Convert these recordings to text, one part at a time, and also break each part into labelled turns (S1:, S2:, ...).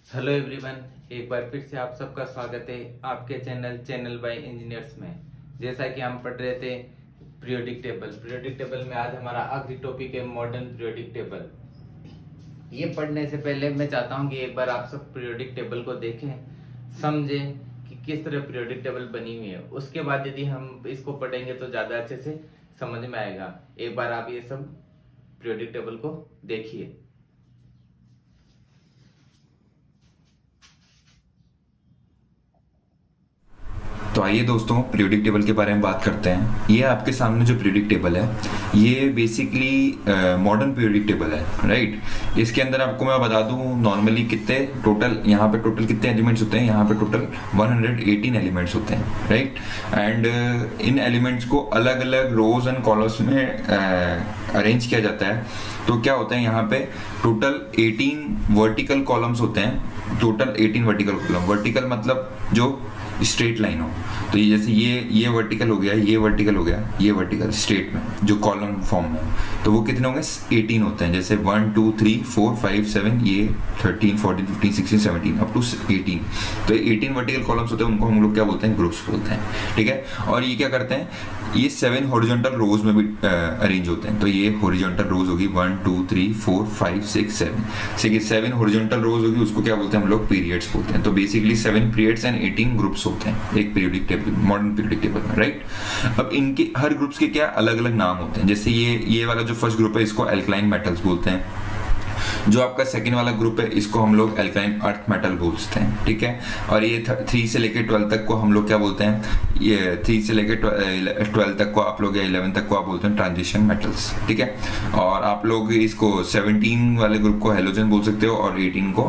S1: Hello everyone, एक बार फिर से आप सबका स्वागत है आपके चैनल बाय इंजीनियर्स में। जैसा कि हम पढ़ रहे थे पीरियोडिक टेबल में आज हमारा आखिरी टॉपिक है मॉडर्न पीरियोडिक टेबल। ये पढ़ने से पहले मैं चाहता हूं कि एक बार आप सब पीरियोडिक टेबल को देखें, समझें कि किस तरह पीरियोडिक टेबल बनी हुई है। उसके बाद यदि हम इसको पढ़ेंगे तो ज़्यादा अच्छे से समझ में आएगा। एक बार आप ये सब पीरियोडिक टेबल को देखिए।
S2: तो आइए दोस्तों पीरियोडिक टेबल के बारे में बात करते हैं। ये आपके सामने जो पीरियोडिक टेबल है ये बेसिकली मॉडर्न पीरियोडिक टेबल है, राइट। इसके अंदर आपको मैं बता दूं नॉर्मली कितने यहाँ पे टोटल कितने एलिमेंट्स होते हैं। यहाँ पे टोटल 118 एलिमेंट्स होते हैं, राइट। एंड इन एलिमेंट्स को अलग अलग रोज एंड कॉलम्स में अरेंज किया जाता है। तो क्या होता है यहाँ पे टोटल 18 वर्टिकल कॉलम्स होते हैं। टोटल 18 वर्टिकल कॉलम, वर्टिकल मतलब जो स्ट्रेट लाइन हो। तो ये जैसे ये वर्टिकल हो गया, ये वर्टिकल हो गया, ये वर्टिकल स्ट्रेट में जो कॉलम फॉर्म में, तो वो कितने होंगे 18 होते हैं। जैसे 1 2 3 4 5 7 ये 13 14 15 16 17 अप टू 18। तो 18 वर्टिकल कॉलम्स होते हैं, उनको हम लोग क्या बोलते हैं, ग्रुप्स बोलते हैं, ठीक है। और ये क्या करते हैं, ये 7 हॉरिजॉन्टल रोज में भी अरेंज होते हैं। तो ये हॉरिजॉन्टल रोज होगी 1 2 3 4 5 6 7 7 हॉरिजॉन्टल रोज होगी, उसको क्या बोलते हैं हम लोग, पीरियड्स बोलते हैं। तो बेसिकली 7 पीरियड्स एंड 18 ग्रुप्स होते हैं एक periodic table, modern periodic table में, राइट। अब इनके हर ग्रुप्स के क्या अलग अलग नाम होते हैं। जैसे ये वाला जो फर्स्ट ग्रुप है इसको एल्कलाइन मेटल्स बोलते हैं। जो आपका सेकंड वाला ग्रुप है इसको हम लोग एल्कलाइन अर्थ मेटल बोलते हैं, ठीक है। और ये 3 से लेकर 12 तक को हम लोग क्या बोलते हैं, ये 3 से लेकर 12 तक को आप लोग या 11 तक को आप बोलते हैं ट्रांजिशन मेटल्स, ठीक है। और आप लोग इसको 17 वाले ग्रुप को हेलोजन बोल सकते हो और 18 को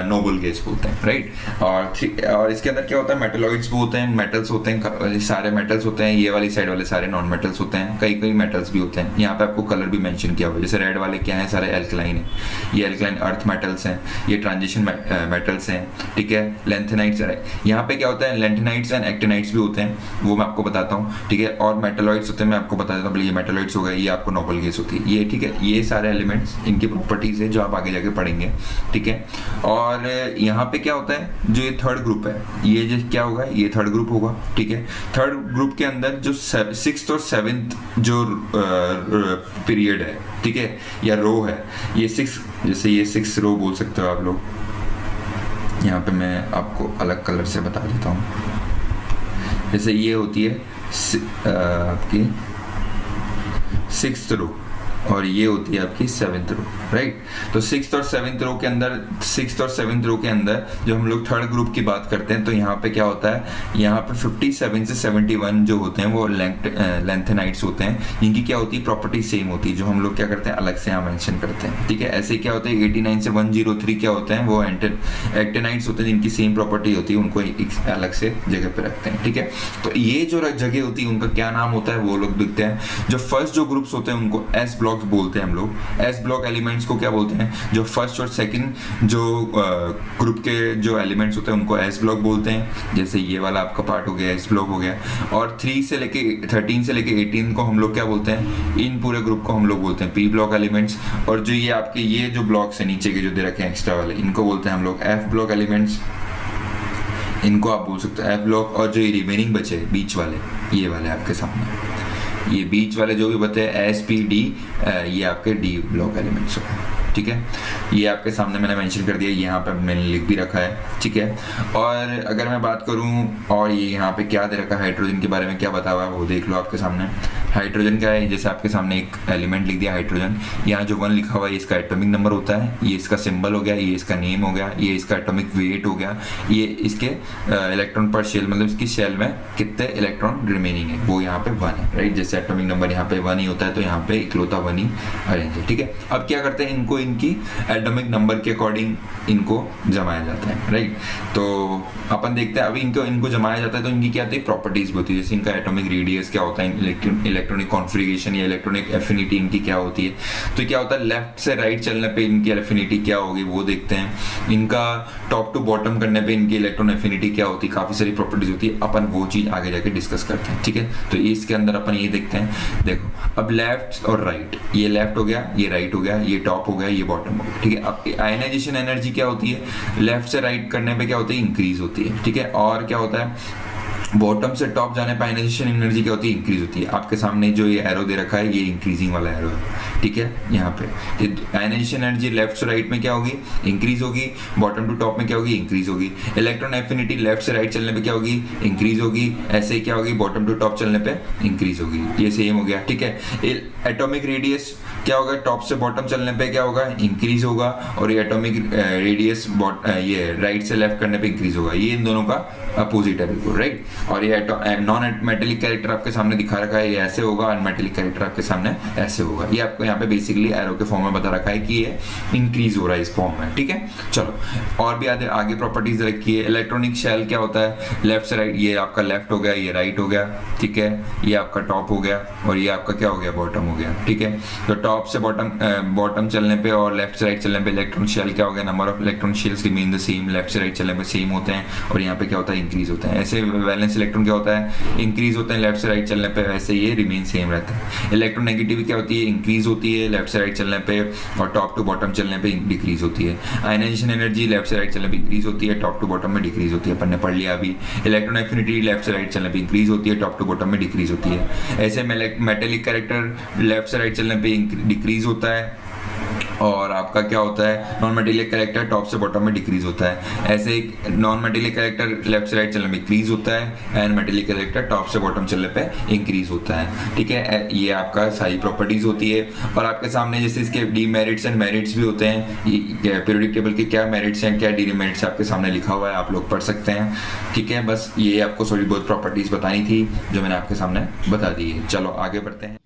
S2: नोबल गैस बोलते हैं, राइट। और इसके अंदर क्या होता है, मेटलॉइड्स भी होते हैं, मेटल्स होते हैं, सारे मेटल्स होते हैं। ये वाली साइड वाले सारे नॉन मेटल्स होते हैं, कई मेटल्स भी होते हैं। यहाँ पे आपको कलर भी मेंशन किया हुआ है। जैसे रेड वाले क्या है, सारे एल्कलाइन है, ये एल्कलाइन अर्थ मेटल्स हैं, ये ट्रांजिशन मेटल्स हैं, ठीक है। लेंथेनाइट्स है, यहाँ पे क्या होता है, लेंथेनाइट्स एंड एक्टिनाइट्स भी होते हैं, वो मैं आपको बताता हूँ, ठीक है। और मेटलॉइड्स होते हैं, मैं आपको बता देता हूँ। ये मेटलॉइड्स हो गए, ये आपको नोबल गैस होती है, ये, ठीक है। ये सारे एलिमेंट्स इनकी प्रॉपर्टीज है जो आप आगे जाके पढ़ेंगे, ठीक है। और यहाँ पे क्या होता है, जो ये थर्ड ग्रुप है, ये जो क्या होगा, ये थर्ड ग्रुप होगा, ठीक है। थर्ड ग्रुप के अंदर जो 6th और 7th जो पीरियड है, ठीक है, या रो है, ये 6, जैसे ये 6 रो बोल सकते हो आप लोग। यहाँ पे मैं आपको अलग कलर से बता देता हूँ। जैसे ये होती है आपकी 6th रो और ये होती है आपकी 7th रो, राइट। तो 6th और 7th रो के अंदर, 6th और 7th रो के अंदर जो हम लोग थर्ड ग्रुप की बात करते हैं, तो यहाँ पे क्या होता है, यहाँ पे 57 से 71 जो होते हैं वो लेंथेनाइट्स होते हैं। इनकी क्या होती है, प्रॉपर्टी सेम होती है, जो हम लोग क्या करते हैं अलग से यहाँ मेंशन करते हैं, ठीक है। ऐसे क्या होता है 89 से 103 क्या होते हैं, वो एक्टिनाइट्स होते हैं, जिनकी सेम प्रॉपर्टी होती है, उनको अलग से जगह पे रखते हैं, ठीक है। तो ये जो जगह होती है उनका क्या नाम होता है, वो लोग दिखते हैं। जो फर्स्ट जो ग्रुप्स होते हैं उनको एस ब्लॉक्स बोलते हैं हम लोग। एस ब्लॉक एलिमेंट्स को क्या बोलते हैं, जो फर्स्ट और सेकंड जो ग्रुप के जो एलिमेंट्स होते हैं उनको एस ब्लॉक बोलते हैं। जैसे ये वाला आपका पार्ट हो गया, एस ब्लॉक हो गया। और 13 से लेके 18 को हम लोग क्या बोलते हैं, इन पूरे ग्रुप को हम लोग बोलते हैं पी ब्लॉक एलिमेंट्स। और जो ये आपके ये जो ब्लॉक्स है नीचे के जो दे रखे हैं एक्स्ट्रा वाले, इनको बोलते हैं हम लोग एफ ब्लॉक एलिमेंट्स, इनको आप बोल सकते हो एफ ब्लॉक। और जो ये रिमेनिंग बचे बीच वाले, ये वाले आपके सामने, ये बीच वाले जो भी बते एस पी डी, ये आपके डी ब्लॉक एलिमेंट्स होते हैं, ठीक है। ये आपके सामने मैंने मेंशन कर दिया, यहाँ पे मैंने लिख भी रखा है, ठीक है। और अगर मैं बात करूँ, और ये यहाँ पे क्या दे रखा है, हाइड्रोजन के बारे में क्या बता हुआ है वो देख लो आपके सामने। हाइड्रोजन क्या है, जैसे आपके सामने एक एलिमेंट लिख दिया हाइड्रोजन, यहाँ जो 1 लिखा हुआ है इसका एटॉमिक नंबर होता है, ये इसका सिंबल हो गया, ये इसका नेम हो गया, ये इसका एटॉमिक वेट हो गया, ये इसके इलेक्ट्रॉन पर शेल, मतलब इसकी शेल में कितने इलेक्ट्रॉन रिमेनिंग है, वो यहाँ पे 1 है, राइट। जैसे एटॉमिक नंबर यहाँ पे 1 ही होता है, तो यहाँ पे इकलौता 1 ही अरेंज है, ठीक है। अब क्या करते हैं, इनको इनकी एटॉमिक नंबर के अकॉर्डिंग इनको जमाया जाता है, राइट। तो अपन देखते हैं अभी इनको जमाया जाता है, तो इनकी क्या होती है प्रॉपर्टीज होती है। जैसे इनका एटॉमिक रेडियस क्या होता है, इलेक्ट्रॉनिक कॉन्फ़िगरेशन या इलेक्ट्रॉनिक एफिनिटी इनकी क्या होती है। तो क्या होता है, लेफ्ट से राइट चलने पे इनकी एफिनिटी क्या होगी वो देखते हैं, इनका टॉप टू बॉटम करने पे इनकी इलेक्ट्रॉन एफिनिटी क्या होती है, काफ़ी सारी प्रॉपर्टीज होती है, अपन वो चीज़ आगे जाके डिस्कस करते हैं। ठीक है, तो इसके अंदर अपन ये देखते हैं। देखो अब लेफ्ट और राइट, ये लेफ्ट हो गया, ये राइट हो गया, ये टॉप हो गया, ये बॉटम हो गया। ठीक है, अब आयनाइजेशन एनर्जी क्या होती है, लेफ्ट से राइट करने पे क्या होती है, इंक्रीज होती है। ठीक है, और क्या होता है, बॉटम से टॉप जाने पर आयनाइजेशन एनर्जी क्या होती है, इंक्रीज होती है। आपके सामने जो ये एरो दे रखा है ये इंक्रीजिंग वाला एरो है। ठीक है, यहाँ पे आयनाइजेशन एनर्जी लेफ्ट से राइट में क्या होगी, इंक्रीज होगी, बॉटम टू टॉप में क्या होगी, इंक्रीज होगी। इलेक्ट्रॉन एफिनिटी लेफ्ट से राइट चलने पे क्या होगी, इंक्रीज होगी, ऐसे ही क्या होगी, बॉटम टू टॉप चलने पे इंक्रीज होगी। ये सेम हो गया। ठीक है, एटॉमिक रेडियस क्या होगा, टॉप से बॉटम चलने पे क्या होगा, इंक्रीज होगा, और ये एटॉमिक रेडियस ये राइट से लेफ्ट करने पे इंक्रीज होगा। ये इन दोनों का अपोजिट है बिल्कुल, राइट। और ये नॉन मेटेलिक कैरेक्टर आपके सामने दिखा रखा है, ये ऐसे होगा, अनमेटेलिक कैरेक्टर आपके सामने ऐसे होगा। ये आपको यहाँ पे बेसिकली एरो के फॉर्म में बता रखा है कि ये इंक्रीज हो रहा है इस फॉर्म में। ठीक है, चलो और भी आगे प्रॉपर्टीज रखी है। इलेक्ट्रॉनिक शेल क्या होता है, लेफ्ट से राइट, ये आपका लेफ्ट हो गया, ये राइट हो गया। ठीक है, ये आपका टॉप हो गया, और ये आपका क्या हो गया, बॉटम हो गया। ठीक है, तो टॉप से बॉटम चलने पे और लेफ्ट से राइट चलने पे इलेक्ट्रॉन शेल क्या हो गया, number of electron shells remain the same, left से राइट चलने पे सेम होते हैं, और यहाँ पे क्या होता है, इंक्रीज होता है। ऐसे वैलेंस इलेक्ट्रॉन क्या होता है, इंक्रीज होते हैं लेफ्ट से राइट चलने पे, वैसे ये रिमेन सेम रहता है। इलेक्ट्रोनेगेटिविटी क्या होती है, इंक्रीज होती है लेफ्ट से राइट चलने पे, और टॉप टू बॉटम चलने पे डिक्रीज होती है। आयनाइजेशन एनर्जी लेफ्ट से राइट चलने पे इंक्रीज होती है, टॉप टू बॉटम में डिक्रीज होती है, अपन ने पढ़ लिया अभी। इलेक्ट्रॉन एफिनिटी लेफ्ट से राइट चलने पे इंक्रीज होती है, टॉप टू बॉटम में डिक्रीज होती है। ऐसे मेटेलिक कैरेक्टर लेफ्ट से राइट चलने पे डिक्रीज होता है, और आपका क्या होता है, नॉन मेटेलिक कैरेक्टर टॉप से बॉटम में डिक्रीज होता है। ऐसे नॉन मेटेलिक कैरेक्टर लेफ्ट से राइट चलने में इंक्रीज होता है, एंड मेटेलिक कैरेक्टर टॉप से बॉटम चलने पे इंक्रीज होता है। ठीक है, ये आपका सारी प्रॉपर्टीज होती है। और आपके सामने जैसे इसके डीमेरिट्स एंड मेरिट्स भी होते हैं, पीरियोडिक टेबल के क्या मेरिट्स हैं, क्या डीमेरिट्स आपके सामने लिखा हुआ है, आप लोग पढ़ सकते हैं। ठीक है, बस ये आपको थोड़ी बहुत प्रॉपर्टीज बतानी थी जो मैंने आपके सामने बता दी है। चलो आगे बढ़ते हैं।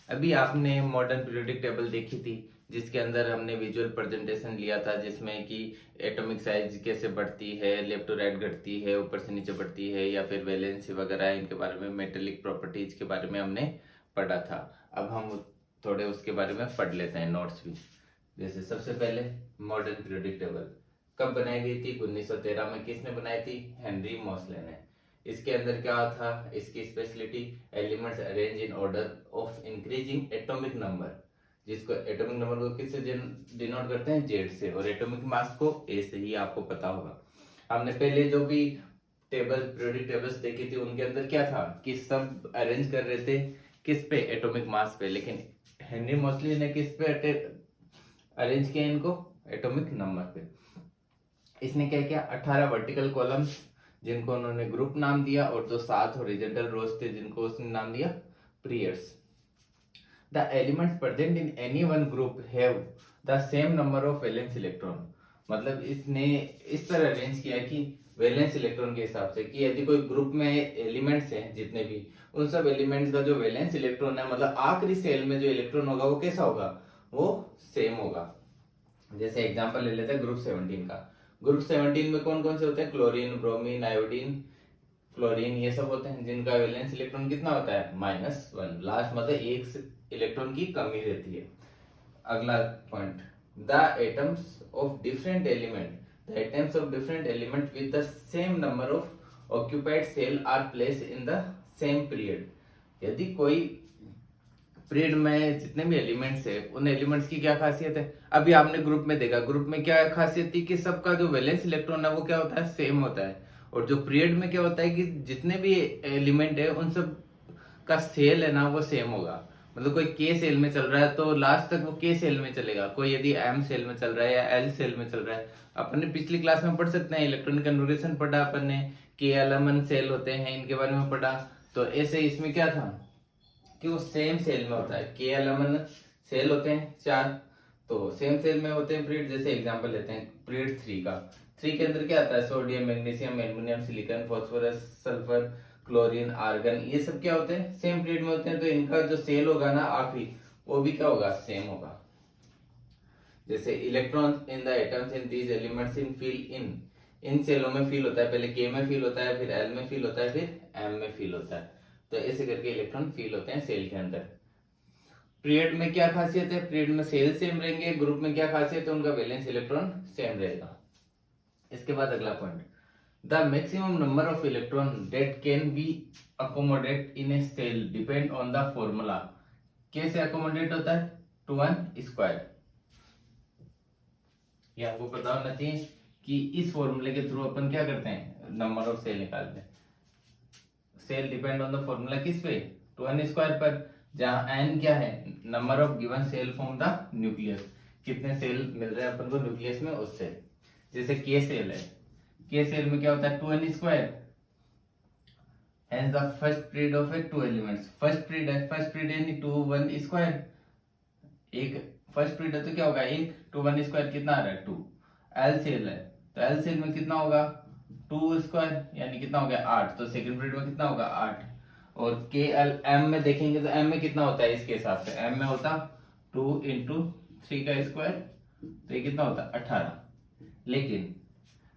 S1: अभी आपने मॉडर्न पीरियोडिक टेबल देखी थी, जिसके अंदर हमने विजुअल प्रेजेंटेशन लिया था, जिसमें कि एटॉमिक साइज कैसे बढ़ती है, लेफ्ट टू राइट घटती है, ऊपर से नीचे बढ़ती है, या फिर वैलेंसी वगैरह, इनके बारे में, मेटेलिक प्रॉपर्टीज के बारे में हमने पढ़ा था। अब हम थोड़े उसके बारे में पढ़ लेते हैं नोट्स भी। जैसे सबसे पहले मॉडर्न पीरियोडिक टेबल कब बनाई गई थी, 1913 में। किसने बनाई थी, हेनरी मोसले ने। इसके अंदर क्या था, इसकी speciality, elements arrange in order of increasing atomic number, जिसको एटॉमिक नंबर को किससे डिनोट करते हैं, जेड से, और एटॉमिक मास को ए से, ही आपको पता होगा। हमने पहले जो भी टेबल पीरियोडिक टेबल्स देखी थी, उनके अंदर क्या था कि सब अरेंज कर रहे थे किस पे, एटॉमिक मास पे, लेकिन हेनरी मोसले ने किस पे अरेंज किया इनको, एटॉमिक नंबर पे। इसने क्या किया, 18 वर्टिकल कॉलम्स जिनको उन्होंने ग्रुप नाम दिया, और जो 7 हॉरिजॉन्टल रोज थे जिनको उसने नाम दिया periods. The elements present in any one group have the same number of valence electron. मतलब इसने इस तरह अरेंज किया कि वैलेंस इलेक्ट्रॉन के हिसाब से, कि यदि कोई ग्रुप में एलिमेंट्स हैं जितने भी, उन सब एलिमेंट्स का जो वैलेंस इलेक्ट्रॉन है, मतलब आखिरी सेल में जो इलेक्ट्रॉन होगा वो कैसा होगा, वो सेम होगा। जैसे एग्जांपल ले लेते हैं ग्रुप 17 का। ग्रुप 17 में कौन कौन से होते हैं, क्लोरीन, ब्रोमीन, आयोडीन, फ्लोरीन, ये सब होते हैं, जिनका वैलेंस इलेक्ट्रॉन कितना होता है, -1। लास्ट मतलब एक इलेक्ट्रॉन की कमी रहती है। अगला point, the atoms of different element with the same number of occupied shell are placed in the same period. यदि कोई पीरियड में जितने भी एलिमेंट्स है, उन एलिमेंट्स की क्या खासियत है, अभी आपने ग्रुप में देखा, ग्रुप में क्या खासियत थी कि सबका जो वैलेंस इलेक्ट्रॉन है वो क्या होता है, सेम होता है। और जो पीरियड में क्या होता है कि जितने भी एलिमेंट है उन सब का सेल है ना, वो सेम होगा। मतलब कोई के सेल में चल रहा है तो लास्ट तक वो के सेल में चलेगा, कोई यदि एम सेल में चल रहा है या एल सेल में चल रहा है। अपन ने पिछली क्लास में पढ़ सकते हैं, इलेक्ट्रॉनिक कन्फिगरेशन पढ़ा अपन ने, के एल सेल होते हैं, इनके बारे में पढ़ा। तो ऐसे इसमें क्या था कि वो सेम सेल में होता है, के एल सेल होते हैं 4, तो सेम सेल में होते हैं पीरियड। जैसे एग्जांपल लेते हैं पीरियड 3 का। 3 के अंदर क्या आता है, sodium, magnesium, aluminium, silicon, phosphorus, sulphur, chlorine, argon, ये सब क्या होते हैं, सेम पीरियड में होते हैं। तो इनका जो सेल होगा ना आखिरी, वो भी क्या होगा, सेम होगा। जैसे electron in the atoms in these elements in fill in सेलों में फील होता है, पहले के में फील होता है, फिर एल में फील होता है, फिर एम में फील होता है। तो ऐसे करके इलेक्ट्रॉन फील होते हैं सेल के अंदर। पीरियड में क्या खासियत है, पीरियड में सेल सेम रहेंगे, ग्रुप में क्या खासियत है, उनका वैलेंस इलेक्ट्रॉन सेम रहेगा। इसके बाद अगला point, the maximum number of electron that can be accommodate in a shell depend on the formula. कैसे अकोमोडेट होता है, 2n²। ये आपको पता होना चाहिए कि इस फॉर्मूले के थ्रू अपन क्या करते हैं, नंबर ऑफ सेल निकालते हैं। Shell depend on the formula किस पे, 2n² पर, जहां n क्या है, number of given shell from the nucleus, कितने सेल मिल रहे हैं अपन को न्यूक्लियस में उससे। जैसे के सेल है, के सेल में क्या होता है, 2n², hence the first period of a 2 elements, first period यानी 2 1², एक फर्स्ट पीरियड है तो क्या होगा, एक 2 1² कितना आ रहा है, 2। एल सेल है तो एल सेल में कितना होगा, 2² यानी कितना हो गया, 8। तो सेकंड पीरियड में कितना होगा, 8। और के एल एम में देखेंगे तो एम में कितना होता है, इसके हिसाब से एम में होता 2 × 3 का स्क्वायर, तो ये कितना होता है, 18। लेकिन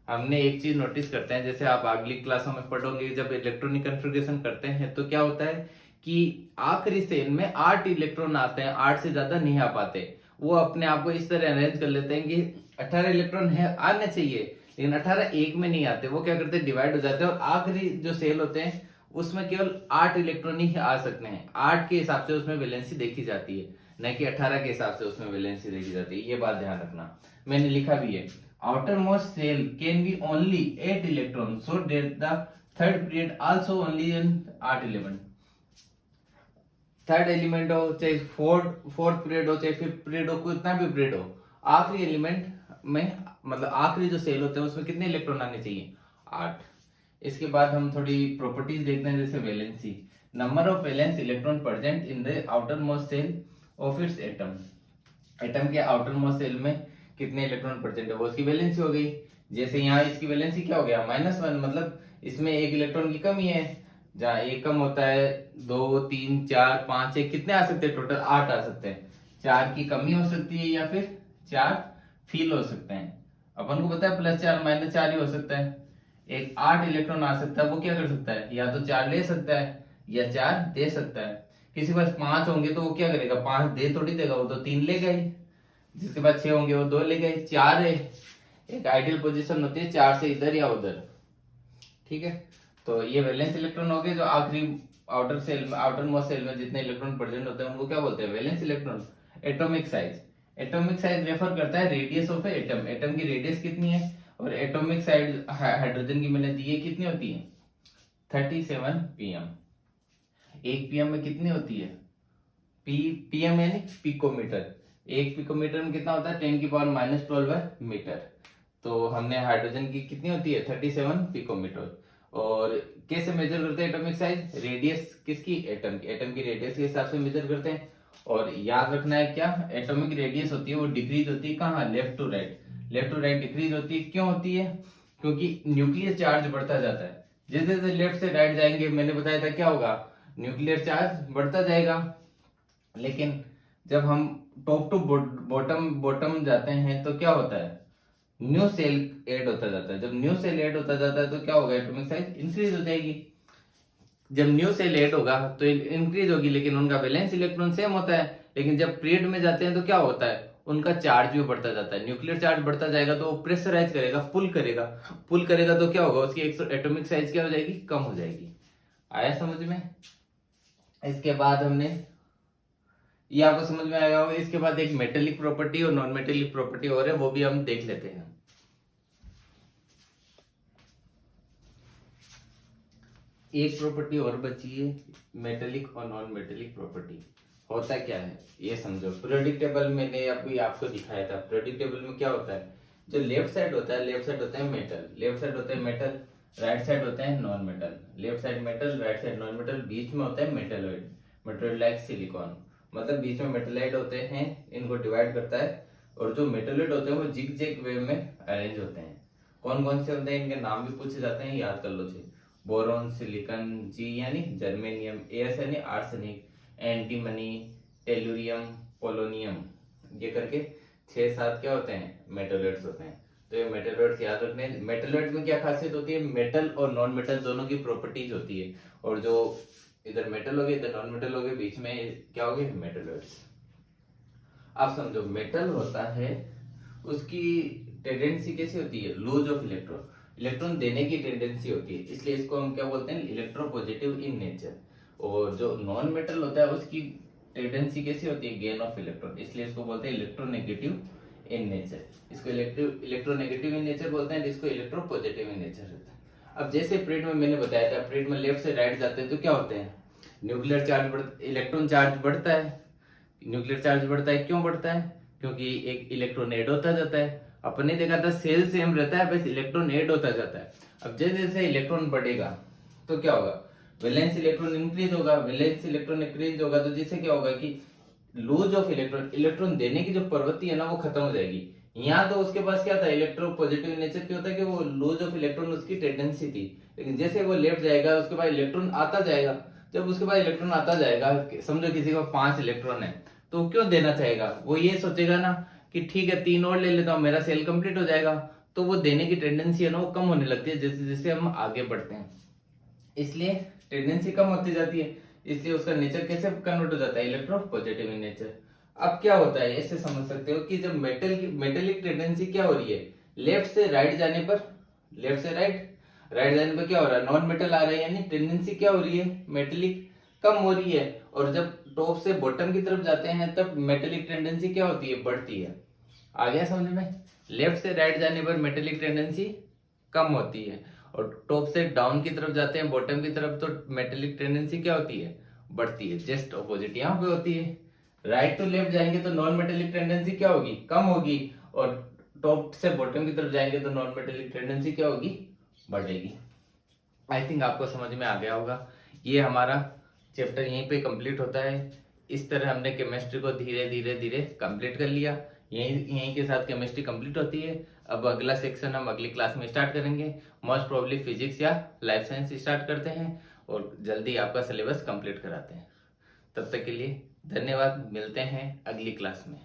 S1: हमने एक चीज नोटिस करते हैं, जैसे आप अगली क्लासों में पढ़ोगे, जब इलेक्ट्रॉनिक कन्फिग्रेशन करते हैं तो क्या होता है कि आखिरी सेल में 8 इलेक्ट्रॉन आते हैं, 8 से ज्यादा नहीं आ पाते। वो अपने आप को इस तरह अरेंज कर लेते हैं कि 18 इलेक्ट्रॉन है आने चाहिए, लेकिन 18 एक में नहीं आते। वो क्या करते हैं, डिवाइड हो जाते हैं, और आखिरी जो सेल होते हैं उसमें केवल 8 इलेक्ट्रॉन ही आ सकते हैं। 8 के हिसाब से उसमें वैलेंसी देखी जाती है, न कि 18 के हिसाब से उसमें वैलेंसी देखी जाती है। ये बात ध्यान रखना, मैंने लिखा भी है, outermost cell can be only 8 electrons, so that the third period also only in 8 element। Third element हो, चाहे फोर्थ पीरियड हो, चाहे फिफ्थ पीरियड हो, कितना भी पीरियड हो, आखिरी एलिमेंट में मतलब आखिरी जो सेल होते हैं उसमें कितने इलेक्ट्रॉन आने चाहिए, 8। इसके बाद हम थोड़ी प्रॉपर्टीज देखते हैं, जैसे valency, number of valence electron present in the outermost shell of its atom. Atom के आउटर मोस्ट सेल में कितने इलेक्ट्रॉन प्रेजेंट है, वो उसकी वैलेंसी हो गई। जैसे यहाँ इसकी वैलेंसी क्या हो गया, -1, मतलब इसमें एक इलेक्ट्रॉन की कमी है। जहाँ एक कम होता है, 2 3 4 5 6 कितने आ सकते हैं, टोटल 8 आ सकते हैं। 4 की कमी हो सकती है या फिर 4 फील हो सकते हैं। अपन को पता है +4 -4 ही हो सकता है। एक 8 इलेक्ट्रॉन आ सकता है, वो क्या कर सकता है, या तो 4 ले सकता है या 4 दे सकता है। किसी के पास 5 होंगे तो वो क्या करेगा, 5 दे थोड़ी देगा, वो तो 3 लेगा ही। जिसके पास 6 होंगे वो 2 ले गए। 4 है, एक आइडियल पोजीशन होती है 4 से इधर या उधर, ठीक है। तो ये वैलेंस इलेक्ट्रॉन हो गए, जो आखिरी आउटर मोस्ट सेल में जितने इलेक्ट्रॉन प्रेजेंट होते हैं उनको क्या बोलते हैं, valence electron. Atomic size refer करता है रेडियस ऑफ एटम, एटम की रेडियस कितनी है, और एटॉमिक साइज हाइड्रोजन की मैंने दी है, कितनी होती है, 37 pm। 1 pm में कितनी होती है, pm यानी पिकोमीटर। 1 पिकोमीटर में कितना होता है, 10⁻⁻12 मीटर। तो हमने हाइड्रोजन की कितनी होती है, 37 पिकोमीटर। और कैसे मेजर करते हैं एटॉमिक साइज, रेडियस किसकी, एटम की, एटम की रेडियस के हिसाब से मेजर करते हैं। और याद रखना है क्या, एटॉमिक रेडियस होती है वो डिक्रीज होती है कहाँ, लेफ्ट टू राइट डिक्रीज होती है। क्यों होती है, क्योंकि न्यूक्लियर चार्ज बढ़ता जाता है। जैसे जैसे लेफ्ट से राइट जाएंगे, मैंने बताया था क्या होगा, न्यूक्लियर चार्ज बढ़ता जाएगा। लेकिन जब हम टॉप टू बॉटम जाते हैं तो क्या होता है, न्यू सेल ऐड होता जाता है। जब न्यू सेल ऐड होता जाता है तो क्या होगा, एटॉमिक साइज इंक्रीज हो जाएगी। जब न्यू सेल ऐड होगा तो इंक्रीज होगी, लेकिन उनका वैलेंस इलेक्ट्रॉन सेम होता है। लेकिन जब पीरियड में जाते हैं तो क्या होता है, उनका चार्ज भी बढ़ता जाता है। न्यूक्लियर चार्ज बढ़ता जाएगा तो वो प्रेशराइज करेगा, पुल करेगा तो क्या होगा, उसकी एटॉमिक साइज क्या हो जाएगी, कम हो जाएगी। आया समझ में। इसके बाद हमने, ये आपको समझ में आया होगा। इसके बाद एक मेटेलिक प्रॉपर्टी और नॉन मेटेलिक प्रॉपर्टी और है, वो भी हम देख लेते हैं। एक प्रॉपर्टी और बची है, मेटेलिक और नॉन मेटेलिक प्रॉपर्टी। होता क्या है ये समझो। पीरियोडिक टेबल मैंने अभी आपको दिखाया था। पीरियोडिक टेबल में क्या होता है, जो लेफ्ट साइड होता है, लेफ्ट साइड होता है मेटल, राइट साइड होता है non metal. Left side metal, right side non metal, बीच में होता है मेटलॉइड लाइक सिलिकॉन, मतलब बीच में मेटलाइड होते हैं, इनको डिवाइड करता है। और जो मेटलॉइड होते हैं वो जिग जैग वे में अरेंज होते हैं। कौन कौन से होते हैं, इनके नाम भी पूछे जाते हैं, याद कर लो जी। बोरॉन, सिलिकॉन, जी यानी जर्मेनियम, एस यानी आर्सेनिक, एंटीमनी, टेलुरियम, पोलोनियम, ये करके 6-7 क्या होते हैं, मेटलॉइड्स होते हैं। तो ये मेटलॉइड्स याद रखने। मेटलॉइड में क्या खासियत होती है, मेटल और नॉन मेटल दोनों की प्रॉपर्टीज होती है। और जो इधर मेटल हो गए, इधर नॉन मेटल हो गए, बीच में क्या हो गए, मेटलॉइड्स। आप समझो मेटल होता है, उसकी टेंडेंसी कैसी होती है, लूज ऑफ इलेक्ट्रॉन, इलेक्ट्रॉन देने की टेंडेंसी होती है, इसलिए इसको हम क्या बोलते हैं, इलेक्ट्रोपॉजिटिव इन नेचर। और जो नॉन मेटल होता है उसकी टेंडेंसी कैसी होती है, गेन ऑफ इलेक्ट्रॉन, इसलिए इसको बोलते हैं इलेक्ट्रोनेगेटिव इन नेचर। इसको इलेक्ट्रोनेगेटिव इन नेचर बोलते हैं, इसको इलेक्ट्रोपॉजिटिव इन नेचर होता है। अब जैसे पीरियड में मैंने बताया था, पीरियड में लेफ्ट से राइट जाते हैं तो क्या होते हैं, न्यूक्लियर चार्ज इलेक्ट्रॉन चार्ज बढ़ता है। न्यूक्लियर चार्ज बढ़ता है, क्यों बढ़ता है, क्योंकि एक इलेक्ट्रॉन ऐड होता जाता है। अपने देखा था सेल सेम रहता है, बस इलेक्ट्रॉन ऐड होता जाता है। अब जैसे जैसे इलेक्ट्रॉन बढ़ेगा तो क्या होगा, वैलेंस इलेक्ट्रॉन इंक्रीज होगा, वैलेंस इलेक्ट्रॉन इंक्रीज होगा तो जिससे क्या होगा कि लूज ऑफ इलेक्ट्रॉन, इलेक्ट्रॉन देने की जो प्रवृत्ति है ना वो खत्म हो जाएगी। यहाँ तो उसके पास क्या था, इलेक्ट्रोपॉजिटिव नेचर क्या होता है कि वो लूज ऑफ इलेक्ट्रॉन उसकी टेंडेंसी थी, लेकिन जैसे वो लेफ्ट जाएगा उसके बाद इलेक्ट्रॉन आता जाएगा। जब उसके बाद इलेक्ट्रॉन आता जाएगा, समझो किसी को 5 इलेक्ट्रॉन है तो क्यों देना चाहेगा, वो ये सोचेगा ना कि ठीक है 3 और ले लेता हूँ, मेरा सेल कंप्लीट हो जाएगा। तो वो देने की टेंडेंसी है ना वो कम होने लगती है जैसे जैसे हम आगे बढ़ते हैं, इसलिए टेंडेंसी कम होती जाती है, इसलिए उसका नेचर कैसे कन्वर्ट हो जाता है, इलेक्ट्रोपॉजिटिव इन नेचर। अब क्या होता है, ऐसे समझ सकते हो कि जब मेटेलिक टेंडेंसी क्या हो रही है, लेफ्ट से राइट जाने पर, लेफ्ट से राइट जाने पर क्या हो रहा है, नॉन मेटल आ रहा है, यानी टेंडेंसी क्या हो रही है, मेटेलिक कम हो रही है। और जब टॉप से बॉटम की तरफ जाते हैं तब मेटेलिक टेंडेंसी क्या होती है, बढ़ती है। आ गया समझ में, लेफ्ट से राइट जाने पर मेटेलिक टेंडेंसी कम होती है, और टॉप से डाउन की तरफ जाते हैं बॉटम की तरफ तो मेटेलिक टेंडेंसी क्या होती है, बढ़ती है। जस्ट ऑपोजिट यहाँ पे होती है, राइट टू लेफ्ट जाएंगे तो नॉन मेटेलिक टेंडेंसी क्या होगी, कम होगी, और टॉप से बॉटम की तरफ जाएंगे तो नॉन मेटेलिक टेंडेंसी क्या होगी, बढ़ेगी। आई थिंक आपको समझ में आ गया होगा। ये हमारा चैप्टर यहीं पे कंप्लीट होता है। इस तरह हमने केमिस्ट्री को धीरे धीरे धीरे कंप्लीट कर लिया। यहीं के साथ केमिस्ट्री कंप्लीट होती है। अब अगला सेक्शन हम अगली क्लास में स्टार्ट करेंगे, मोस्ट प्रोबेबली फिजिक्स या लाइफ साइंस स्टार्ट करते हैं और जल्दी आपका सिलेबस कंप्लीट कराते हैं। तब तक के लिए धन्यवाद, मिलते हैं अगली क्लास में।